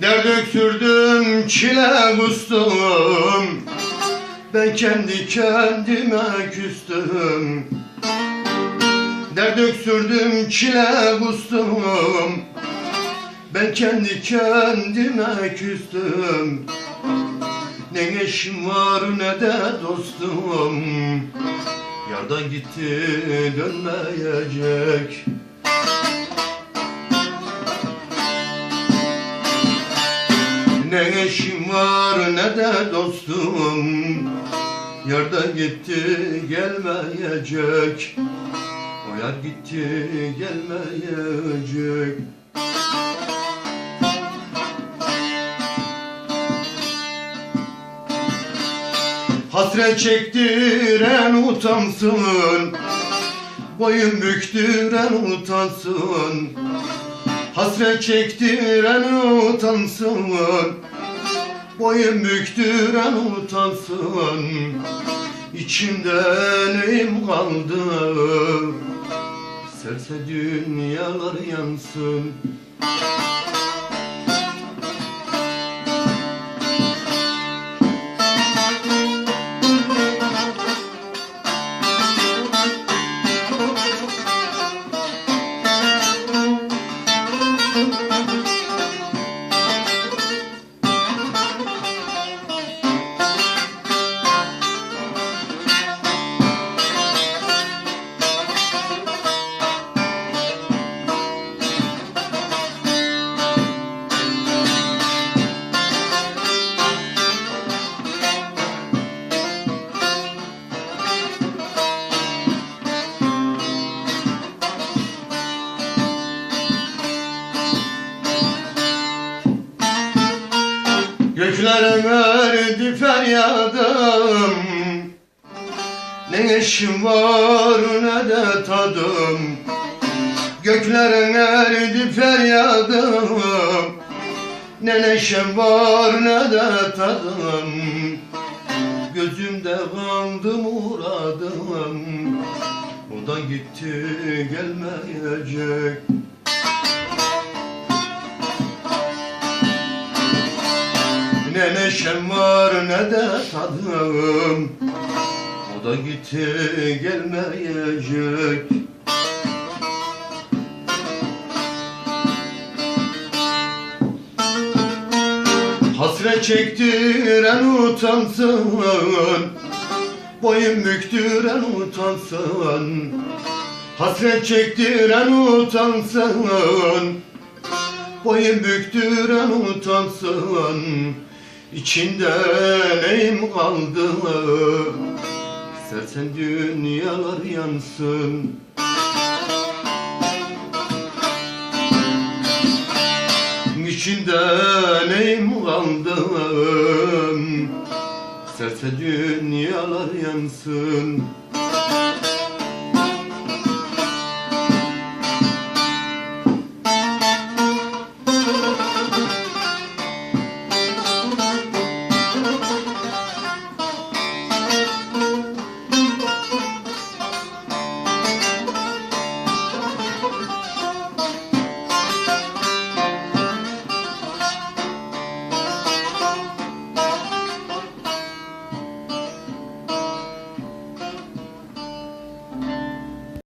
Dert öksürdüm, çile kustum, ben kendi kendime küstüm. Dert öksürdüm, çile kustum, ben kendi kendime küstüm. Ne eşim var ne de dostum, yardan gitti dönmeyecek. Ne eşim var ne de dostum, yardan gitti gelmeyecek. O yar gitti gelmeyecek. Hasret çektiren utansın, boyun büktüren utansın. Hasret çektiren utansın, boyun büktüren utansın. İçimde neyim kaldı, serse dünyalar yansın. Göklere verdi feryadım, ne eşim var ne de tadım. Göklere verdi feryadım, ne neşem var ne de tadım. Gözümde kaldı muradım, o da gitti gelmeyecek. Ne neşem var ne de tadım, o da gitti gelmeyecek. Hasret çektiren utansın, boyun büktüren utansın. Hasret çektiren utansın, boyun büktüren utansın. İçinde neyim kaldı, istersen dünyalar yansın. İçinde neyim kaldı, isterse dünyalar yansın.